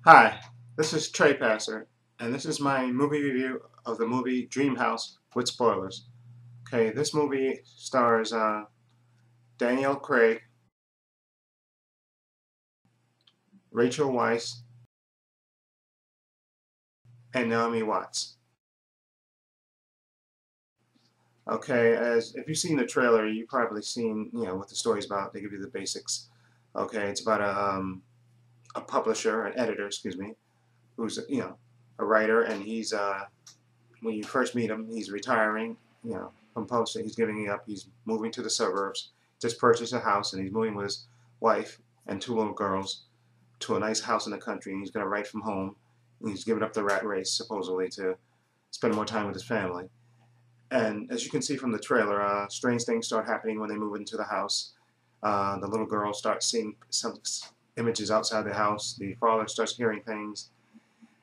Hi, this is Trey Passer, and this is my movie review of the movie Dream House with spoilers. Okay, this movie stars Daniel Craig, Rachel Weisz, and Naomi Watts. Okay, as if you've seen the trailer, you've probably seen what the story's about. They give you the basics. Okay, it's about a publisher, an editor, excuse me, who's a writer, and he's when you first meet him, he's retiring, from posting. He's giving it up. He's moving to the suburbs. Just purchased a house, and he's moving with his wife and two little girls to a nice house in the country. And he's going to write from home. And he's giving up the rat race, supposedly, to spend more time with his family. And as you can see from the trailer, strange things start happening when they move into the house. The little girl starts seeing some images outside the house. The father starts hearing things,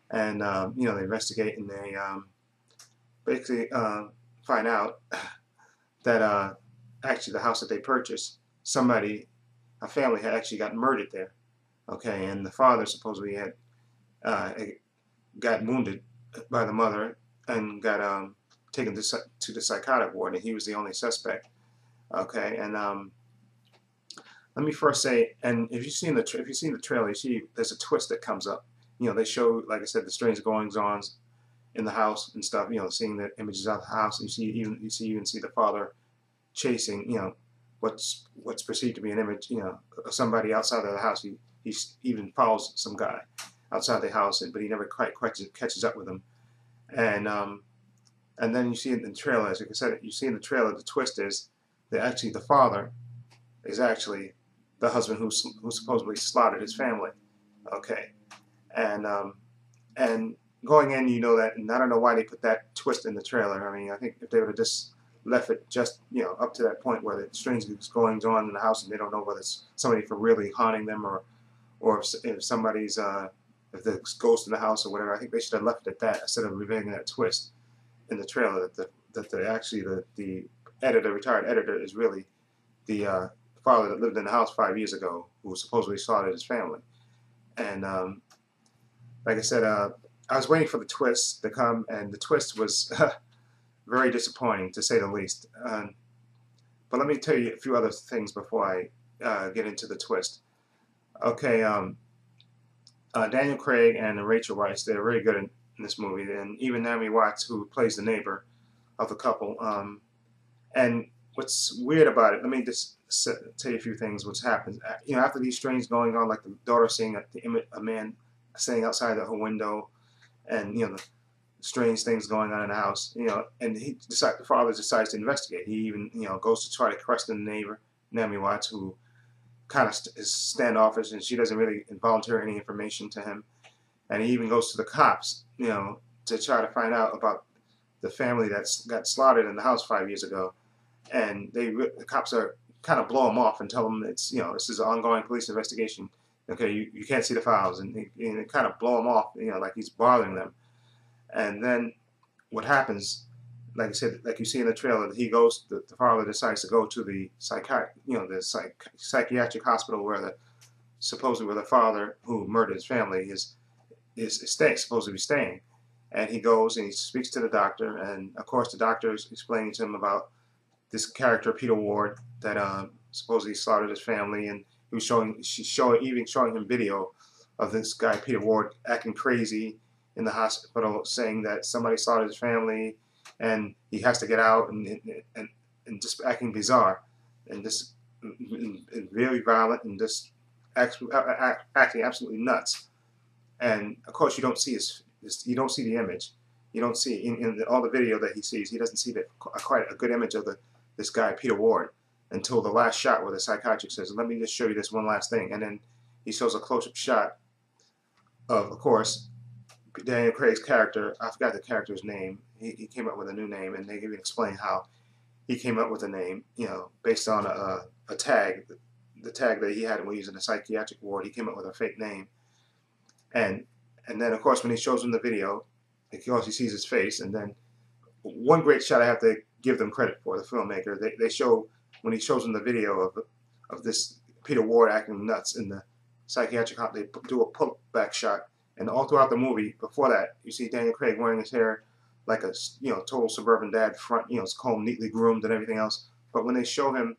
and they investigate, and they basically find out that actually the house that they purchased, a family had actually got murdered there. Okay, and the father supposedly had got wounded by the mother and got taken to the psychotic ward, and he was the only suspect. Okay, and let me first say, and if you've seen the trailer, you see there's a twist that comes up. They show, like I said, the strange goings-ons in the house and stuff. Seeing the images of the house. And you even see the father chasing, what's perceived to be an image, of somebody outside of the house. He even follows some guy outside the house, but he never quite catches up with him. And then you see in the trailer, as I said, you see in the trailer, the twist is that actually the father is actually the husband who supposedly slaughtered his family. Okay, and going in, you know that, and I don't know why they put that twist in the trailer. I mean, I think if they would have just left it just up to that point where the strange goings on in the house, and they don't know whether it's somebody for really haunting them, or if somebody's if there's ghost in the house or whatever. I think they should have left it at that instead of revealing that twist in the trailer that actually the retired editor is really the father that lived in the house 5 years ago, who supposedly slaughtered his family. And like I said, I was waiting for the twist to come, and the twist was very disappointing, to say the least. But let me tell you a few other things before I get into the twist. Okay, Daniel Craig and Rachel Weisz, they're very good in this movie, and even Naomi Watts, who plays the neighbor of the couple. And what's weird about it, let me just tell you a few things. What's happened, after these strange going on, like the daughter seeing a man standing outside her window, and the strange things going on in the house, and the father decides to investigate. He even goes to try to question the neighbor, Naomi Watts, who kind of is standoffish, and she doesn't really volunteer any information to him. And he even goes to the cops, to try to find out about the family that got slaughtered in the house 5 years ago. And the cops are kind of blow him off and tell him it's this is an ongoing police investigation. Okay, you can't see the files, and they kind of blow him off, like he's bothering them. And then what happens, like I said, like you see in the trailer, the father decides to go to the psychiatric hospital where supposedly where the father who murdered his family is supposed to be staying. And he goes and he speaks to the doctor, and of course the doctor is explaining to him about this character Peter Ward that supposedly slaughtered his family, and she's even showing him video of this guy Peter Ward acting crazy in the hospital, saying that somebody slaughtered his family and he has to get out, and just acting bizarre, and just very violent, and just acting absolutely nuts. And of course you don't see you don't see the image. You don't see in all the video that he sees. He doesn't see quite a good image of this guy Peter Ward until the last shot, where the psychiatrist says, "Let me just show you this one last thing," and then he shows a close-up shot of course, Daniel Craig's character. I forgot the character's name. He came up with a new name, and they even explain how he came up with a name, based on a tag, the tag that he had when he was in the psychiatric ward. He came up with a fake name, and then of course when he shows him the video, of course he sees his face. And then one great shot I have to give them credit for, the filmmaker. They show, when he shows him the video of this Peter Ward acting nuts in the psychiatric hospital, they do a pull back shot, And all throughout the movie, before that, you see Daniel Craig wearing his hair like a total suburban dad front, it's comb neatly groomed and everything else. But when they show him,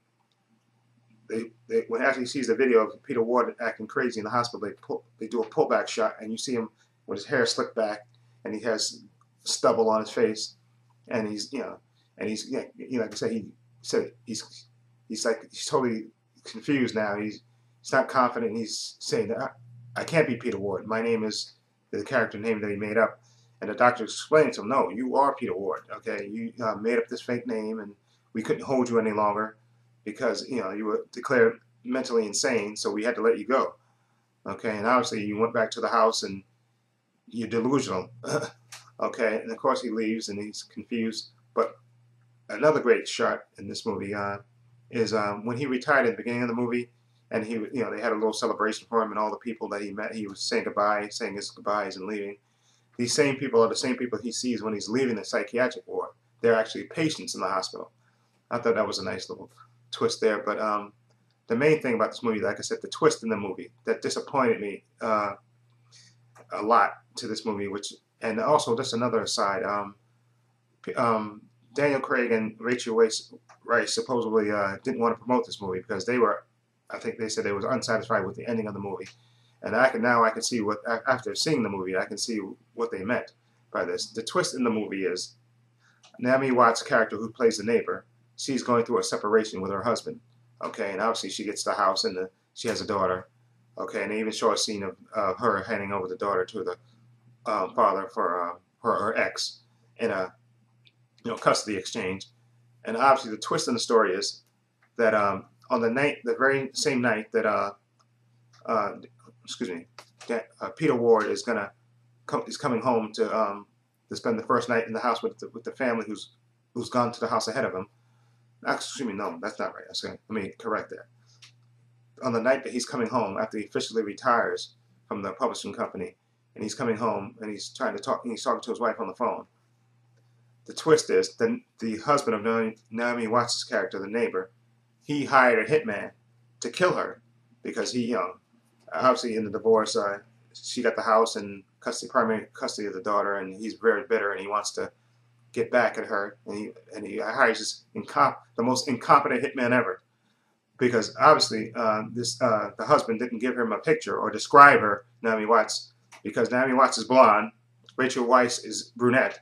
when actually sees the video of Peter Ward acting crazy in the hospital, they do a pullback shot, and you see him with his hair slicked back, and he has stubble on his face, and he's like I said, he said he's totally confused now. He's not confident. He's saying that I can't be Peter Ward. My name is the character name that he made up. And the doctor explained to him, no, you are Peter Ward. Okay, you made up this fake name, and we couldn't hold you any longer because you were declared mentally insane, so we had to let you go. Okay, and obviously you went back to the house and you're delusional. Okay, and of course he leaves and he's confused. But another great shot in this movie is when he retired at the beginning of the movie, and they had a little celebration for him and all the people that he met. He was saying his goodbyes and leaving. These same people are the same people he sees when he's leaving the psychiatric ward. They're actually patients in the hospital. I thought that was a nice little twist there. But the main thing about this movie, like I said, the twist in the movie that disappointed me a lot to this movie, and also just another aside, Daniel Craig and Rachel Weisz supposedly didn't want to promote this movie because I think they said they was unsatisfied with the ending of the movie. And I can see after seeing the movie, I can see what they meant by this. The twist in the movie is Naomi Watts' character, who plays the neighbor, she's going through a separation with her husband. Okay, and obviously she gets the house and she has a daughter. Okay, and they even show a scene of her handing over the daughter to the father for her ex in a custody exchange. And obviously the twist in the story is that on the very same night that Peter Ward is coming home to spend the first night in the house with the family who's gone to the house ahead of him. Excuse me, no, that's not right. Let me correct that. On the night that he's coming home after he officially retires from the publishing company, and he's coming home and he's talking to his wife on the phone. The twist is the husband of Naomi Watts' character, the neighbor, he hired a hitman to kill her because he, obviously in the divorce, she got the house and primary custody of the daughter, and he's very bitter and he wants to get back at her, and he hires the most incompetent hitman ever, because obviously the husband didn't give him a picture or describe her, Naomi Watts, because Naomi Watts is blonde, Rachel Weisz is brunette,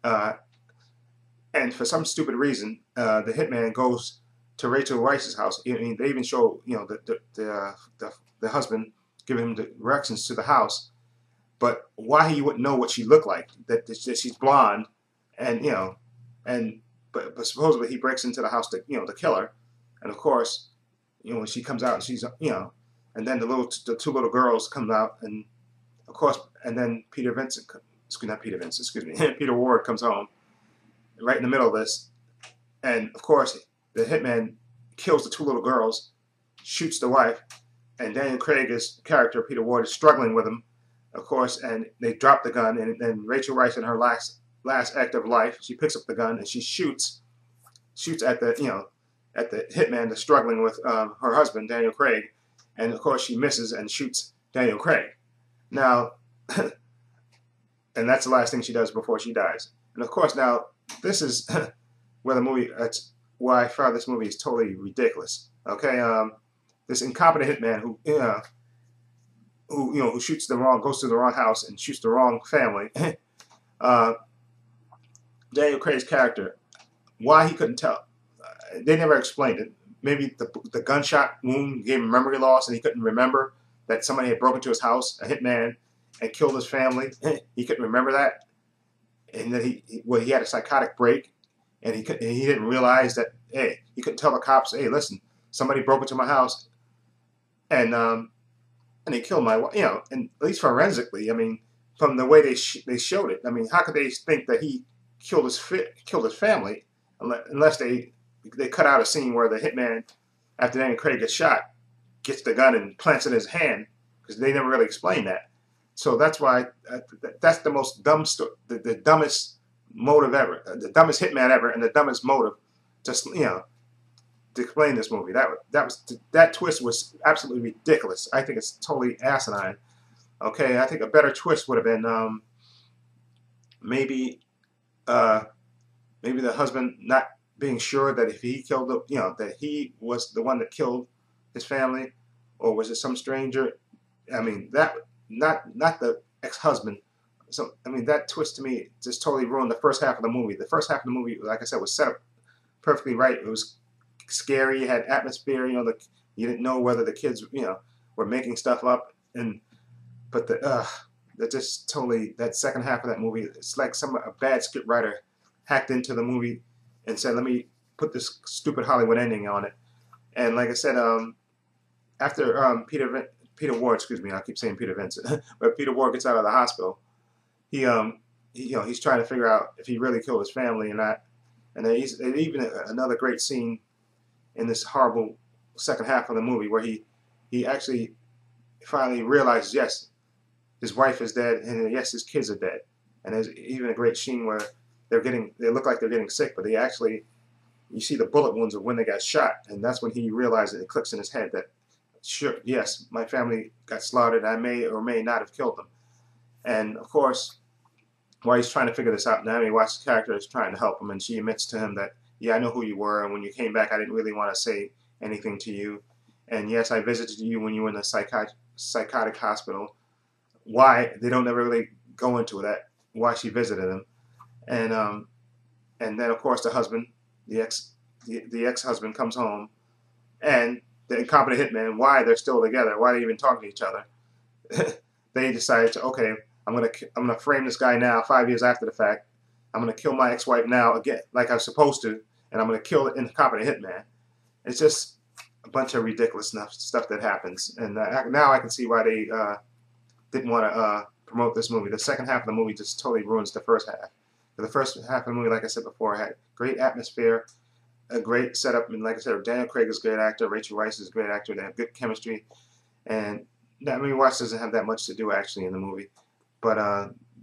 and for some stupid reason the hitman goes to Rachel Weisz's house. I mean, they even show the husband giving him directions to the house, but why he wouldn't know what she looked like, that she's blonde, and but supposedly he breaks into the house to kill her, and of course when she comes out and she's and then the two little girls come out, and of course, and then Peter Ward comes home right in the middle of this, and of course the hitman kills the two little girls, shoots the wife, and Daniel Craig's character Peter Ward is struggling with him, of course, and they drop the gun, and then Rachel Weisz in her last act of life, she picks up the gun and she shoots at the hitman that's struggling with her husband Daniel Craig, and of course she misses and shoots Daniel Craig. Now, and that's the last thing she does before she dies. And of course, now this is where the movie. That's why I found this movie is totally ridiculous. Okay, this incompetent hitman who shoots goes to the wrong house and shoots the wrong family. Daniel Craig's character, why he couldn't tell, they never explained it. Maybe the gunshot wound gave him memory loss and he couldn't remember that somebody had broken into his house, a hitman, and killed his family. He couldn't remember that, and then he had a psychotic break, and he didn't realize that, hey, he couldn't tell the cops, hey, listen, somebody broke into my house, and they killed my wife. And at least forensically, I mean, from the way they showed it, I mean, how could they think that he killed his family unless they cut out a scene where the hitman, after Daniel Craig gets shot, gets the gun and plants it in his hand, because they never really explained that. So that's why that's the most the dumbest motive ever, the dumbest hitman ever, and the dumbest motive to explain this movie. That twist was absolutely ridiculous. I think it's totally asinine. Okay, I think a better twist would have been maybe uh, maybe the husband not being sure that if he killed the, that he was the one that killed his family, or was it some stranger? I mean, that not the ex-husband. So I mean, that twist to me just totally ruined the first half of the movie. The first half of the movie, like I said, was set up perfectly right. It was scary, it had atmosphere. You didn't know whether the kids, were making stuff up, but that just totally, that second half of that movie, it's like a bad script writer hacked into the movie and said, let me put this stupid Hollywood ending on it. And like I said, after Peter Ward, excuse me, I keep saying Peter Vincent, but Peter Ward gets out of the hospital, he's trying to figure out if he really killed his family or not. And there's even another great scene in this horrible second half of the movie where he actually finally realizes, yes, his wife is dead, and yes, his kids are dead. And there's even a great scene where they look like they're getting sick, but you see the bullet wounds of when they got shot, and that's when he realizes, it clicks in his head that, sure, yes, my family got slaughtered, I may or may not have killed them. And of course, while he's trying to figure this out, Naomi Watts' character is trying to help him, and she admits to him that, yeah, I know who you were, and when you came back, I didn't really want to say anything to you. And yes, I visited you when you were in the psychotic hospital. Why? They don't ever really go into that, why she visited him. And then, of course, the husband, the ex-husband comes home, and the incompetent hitman, why they're still together, why they even talk to each other. They decided to, okay, I'm gonna frame this guy now, 5 years after the fact. I'm gonna kill my ex-wife now again, like I was supposed to, and I'm gonna kill the incompetent hitman. It's just a bunch of ridiculous stuff that happens, and now I can see why they didn't want to promote this movie. The second half of the movie just totally ruins the first half. The first half of the movie, like I said before, had great atmosphere, a great setup, and like I said, Daniel Craig is a great actor, Rachel Weisz is a great actor, they have good chemistry, and Naomi Watts doesn't have that much to do actually in the movie. But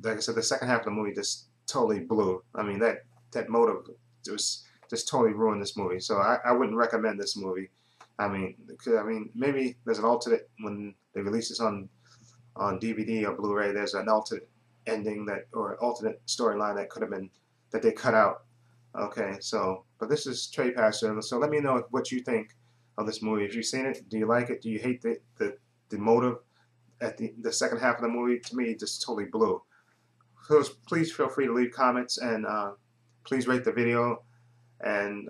like I said, the second half of the movie just totally blew. I mean, that motive was just totally ruined this movie. So I wouldn't recommend this movie. I mean, maybe there's an alternate when they release this on DVD or Blu-ray. There's an alternate ending or alternate storyline that could have been that they cut out. Okay, so but this is Trey Pastor. So let me know what you think of this movie. If you've seen it, do you like it? Do you hate the motive at the second half of the movie? To me, it just totally blew. So please feel free to leave comments, and please rate the video. And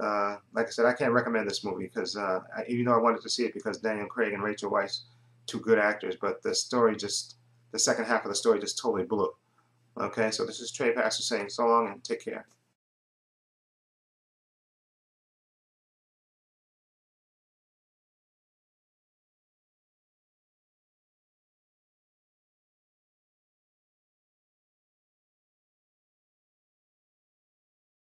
like I said, I can't recommend this movie because even though I wanted to see it because Daniel Craig and Rachel Weisz, two good actors, but the second half of the story just totally blew. Okay, so this is Trey Pastor saying so long and take care.